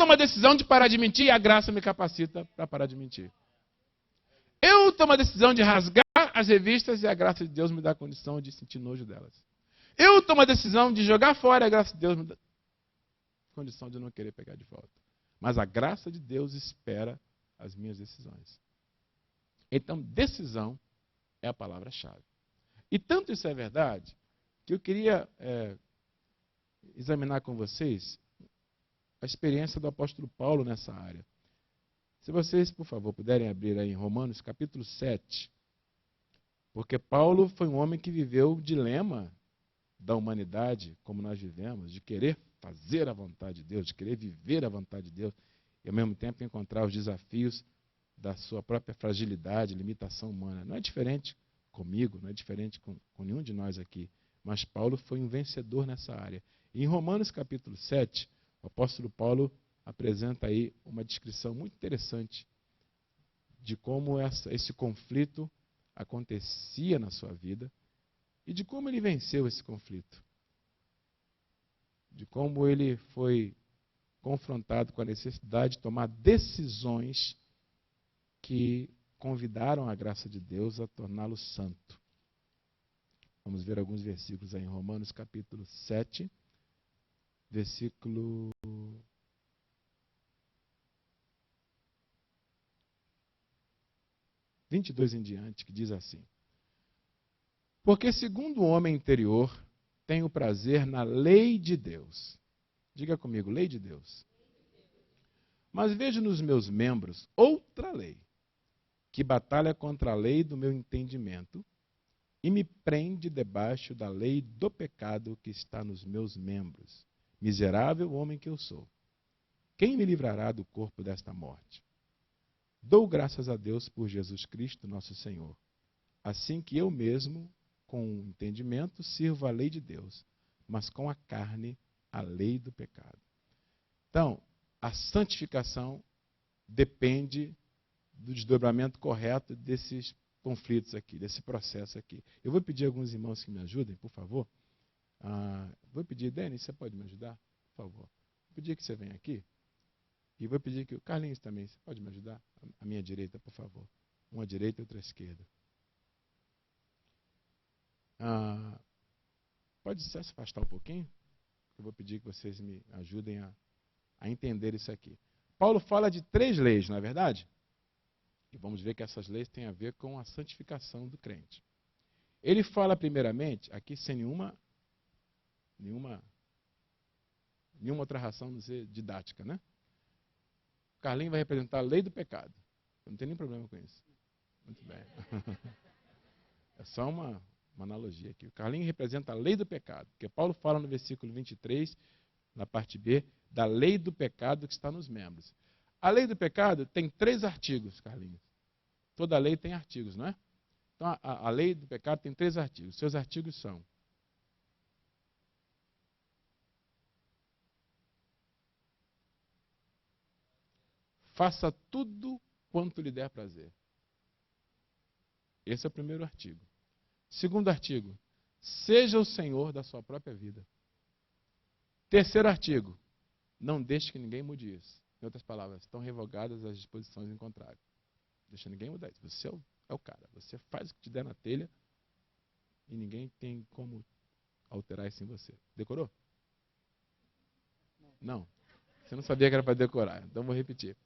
tomo a decisão de parar de mentir e a graça me capacita para parar de mentir. Eu tomo a decisão de rasgar as revistas e a graça de Deus me dá a condição de sentir nojo delas. Eu tomo a decisão de jogar fora e a graça de Deus me dá a condição de não querer pegar de volta. Mas a graça de Deus espera as minhas decisões. Então, decisão é a palavra-chave. E tanto isso é verdade, que eu queria examinar com vocês a experiência do apóstolo Paulo nessa área. Se vocês, por favor, puderem abrir aí em Romanos capítulo 7, porque Paulo foi um homem que viveu o dilema da humanidade, como nós vivemos, de querer fazer a vontade de Deus, de querer viver a vontade de Deus, e ao mesmo tempo encontrar os desafios da sua própria fragilidade, limitação humana. Não é diferente comigo, não é diferente com nenhum de nós aqui, mas Paulo foi um vencedor nessa área. E em Romanos capítulo 7, o apóstolo Paulo apresenta aí uma descrição muito interessante de como esse conflito acontecia na sua vida e de como ele venceu esse conflito. De como ele foi confrontado com a necessidade de tomar decisões que convidaram a graça de Deus a torná-lo santo. Vamos ver alguns versículos aí em Romanos capítulo 7, versículo 22 em diante, que diz assim: porque segundo o homem interior, tenho prazer na lei de Deus. Diga comigo, lei de Deus. Mas vejo nos meus membros outra lei, que batalha contra a lei do meu entendimento e me prende debaixo da lei do pecado que está nos meus membros. Miserável homem que eu sou. Quem me livrará do corpo desta morte? Dou graças a Deus por Jesus Cristo, nosso Senhor. Assim que eu mesmo, com o entendimento, sirvo a lei de Deus, mas com a carne, a lei do pecado. Então, a santificação depende do desdobramento correto desses conflitos aqui, desse processo aqui. Eu vou pedir a alguns irmãos que me ajudem, por favor. Vou pedir, Denis, você pode me ajudar? Por favor. Vou pedir que você venha aqui. E vou pedir que o Carlinhos também, você pode me ajudar? À minha direita, por favor. Uma à direita e outra à esquerda. Pode se afastar um pouquinho? Eu vou pedir que vocês me ajudem a entender isso aqui. Paulo fala de 3 leis, não é verdade? E vamos ver que essas leis têm a ver com a santificação do crente. Ele fala primeiramente, aqui sem nenhuma outra razão de ser didática, né? Carlinhos vai representar a lei do pecado. Eu não tenho nem problema com isso. Muito bem. É só uma analogia aqui. O Carlinhos representa a lei do pecado, porque Paulo fala no versículo 23, na parte B, da lei do pecado que está nos membros. A lei do pecado tem 3 artigos, Carlinhos. Toda lei tem artigos, não é? Então, a lei do pecado tem 3 artigos. Seus artigos são: faça tudo quanto lhe der prazer. Esse é o primeiro artigo. Segundo artigo, seja o senhor da sua própria vida. Terceiro artigo, não deixe que ninguém mude isso. Em outras palavras, estão revogadas as disposições em contrário. Deixa ninguém mudar isso. Você é o cara. Você faz o que te der na telha e ninguém tem como alterar isso em você. Decorou? Não. Você não sabia que era para decorar. Então vou repetir.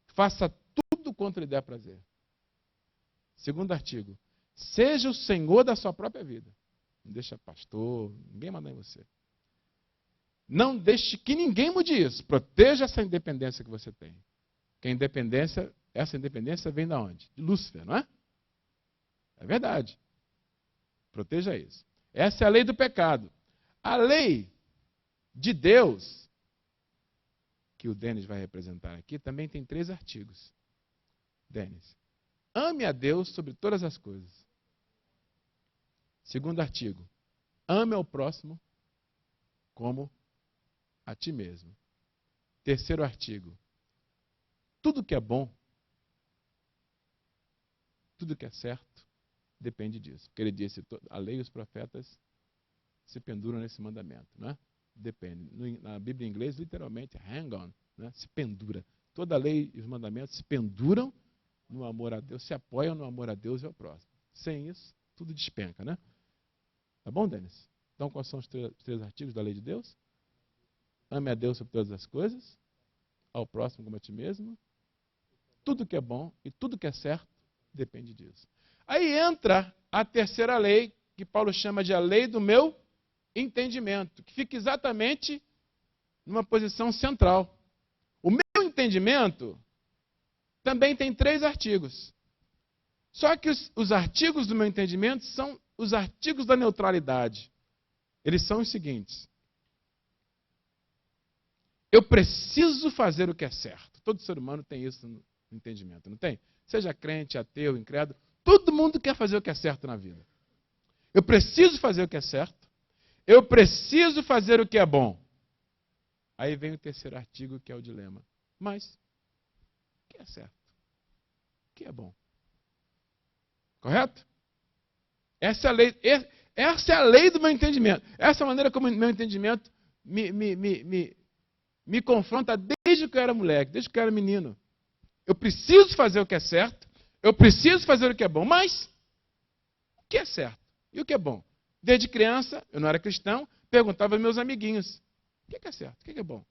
Faça tudo quanto lhe der prazer. Segundo artigo, seja o senhor da sua própria vida. Não deixa pastor, ninguém manda em você. Não deixe que ninguém mude isso. Proteja essa independência que você tem. Porque essa independência vem de onde? De Lúcifer, não é? É verdade. Proteja isso. Essa é a lei do pecado. A lei de Deus, que o Denis vai representar aqui, também tem 3 artigos. Denis, ame a Deus sobre todas as coisas. Segundo artigo, ame ao próximo como a ti mesmo. Terceiro artigo, tudo que é bom, tudo que é certo, depende disso. Porque ele disse, a lei e os profetas se penduram nesse mandamento, não é? Depende. Na Bíblia em inglês, literalmente, hang on. né? Se pendura. Toda a lei e os mandamentos se penduram no amor a Deus, se apoiam no amor a Deus e ao próximo. Sem isso, tudo despenca, né? Tá bom, Denis? Então, quais são os três artigos da lei de Deus? Ame a Deus sobre todas as coisas, ao próximo como a ti mesmo. Tudo que é bom e tudo que é certo depende disso. Aí entra a terceira lei, que Paulo chama de a lei do meu entendimento, que fica exatamente numa posição central. O meu entendimento também tem 3 artigos. Só que os artigos do meu entendimento são os artigos da neutralidade. Eles são os seguintes. Eu preciso fazer o que é certo. Todo ser humano tem isso no entendimento, não tem? Seja crente, ateu, incrédulo, todo mundo quer fazer o que é certo na vida. Eu preciso fazer o que é certo. Eu preciso fazer o que é bom. Aí vem o terceiro artigo, que é o dilema. Mas, o que é certo? O que é bom? Correto? Essa é a lei do meu entendimento. Essa é a maneira como o meu entendimento me confronta desde que eu era moleque, desde que eu era menino. Eu preciso fazer o que é certo, eu preciso fazer o que é bom, mas o que é certo e o que é bom? Desde criança, eu não era cristão, perguntava aos meus amiguinhos, o que é certo, o que é bom?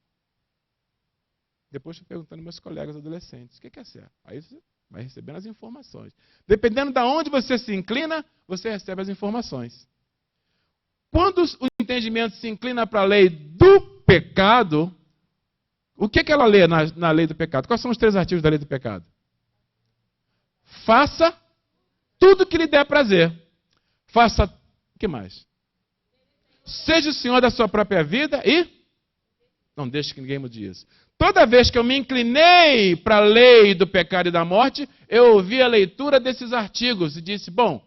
Depois fui perguntando aos meus colegas adolescentes, o que é certo? Aí você vai recebendo as informações. Dependendo de onde você se inclina, você recebe as informações. Quando o entendimento se inclina para a lei do pecado, o que ela lê na lei do pecado? Quais são os 3 artigos da lei do pecado? Faça tudo que lhe der prazer. Faça, o que mais? Seja o senhor da sua própria vida e não deixe que ninguém mude isso. Toda vez que eu me inclinei para a lei do pecado e da morte, eu ouvi a leitura desses artigos e disse, bom,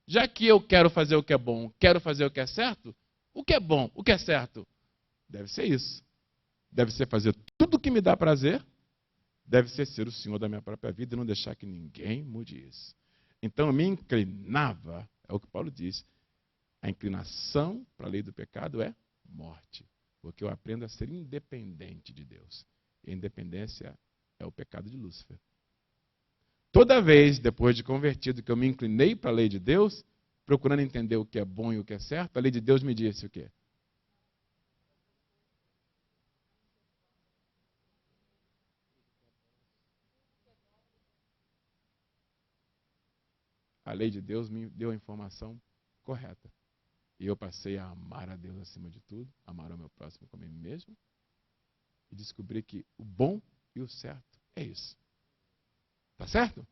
já que eu quero fazer o que é bom, quero fazer o que é certo, o que é bom, o que é certo? Deve ser isso. Deve ser fazer tudo o que me dá prazer, deve ser o senhor da minha própria vida e não deixar que ninguém mude isso. Então eu me inclinava, é o que Paulo diz, a inclinação para a lei do pecado é morte, porque eu aprendo a ser independente de Deus. E a independência é o pecado de Lúcifer. Toda vez, depois de convertido, que eu me inclinei para a lei de Deus, procurando entender o que é bom e o que é certo, a lei de Deus me disse o quê? A lei de Deus me deu a informação correta. E eu passei a amar a Deus acima de tudo, amar o meu próximo como a mim mesmo, e descobri que o bom e o certo é isso. Tá certo?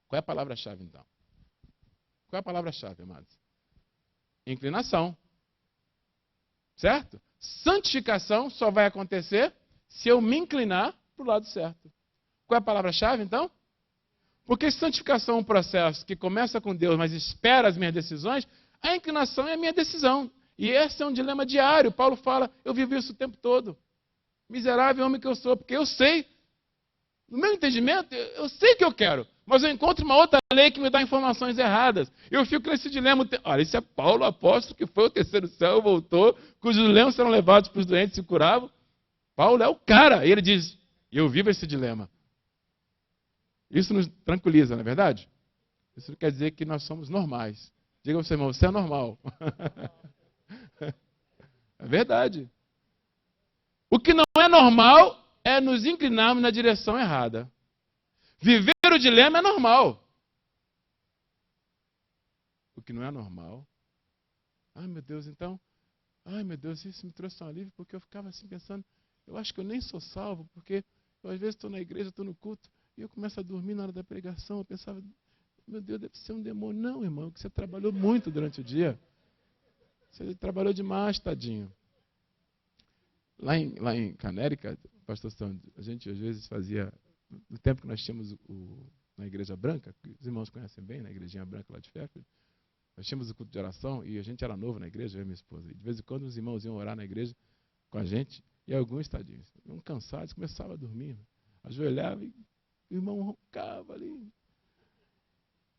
Qual é a palavra-chave, então? Qual é a palavra-chave, amados? Inclinação. Certo? Santificação só vai acontecer se eu me inclinar para o lado certo. Qual é a palavra-chave, então? Porque santificação é um processo que começa com Deus, mas espera as minhas decisões, a inclinação é a minha decisão. E esse é um dilema diário. Paulo fala, eu vivo isso o tempo todo. Miserável homem que eu sou, porque eu sei, no meu entendimento, eu sei que eu quero, mas eu encontro uma outra lei que me dá informações erradas. Eu fico nesse dilema. Olha, esse é Paulo, apóstolo, que foi ao terceiro céu, voltou, cujos lemos serão levados para os doentes e se curavam. Paulo é o cara. E ele diz, eu vivo esse dilema. Isso nos tranquiliza, não é verdade? Isso quer dizer que nós somos normais. Diga ao seu irmão, você é normal. É verdade. O que não é normal é nos inclinarmos na direção errada. Viver o dilema é normal. O que não é normal. Ai, meu Deus, então. Ai, meu Deus, isso me trouxe um alívio, porque eu ficava assim pensando, eu acho que eu nem sou salvo, porque eu às vezes estou na igreja, estou no culto, e eu começo a dormir na hora da pregação, eu pensava, meu Deus, deve ser um demônio. Não, irmão, que você trabalhou muito durante o dia. Você trabalhou demais, tadinho. Lá em Canérica, pastor São, a gente às vezes fazia, no tempo que nós tínhamos na Igreja Branca, que os irmãos conhecem bem, na Igrejinha Branca lá de Fairfield, nós tínhamos o culto de oração e a gente era novo na igreja, eu e minha esposa. E de vez em quando os irmãos iam orar na igreja com a gente e alguns, tadinhos, iam cansados, começavam a dormir. Ajoelhava e o irmão roncava ali.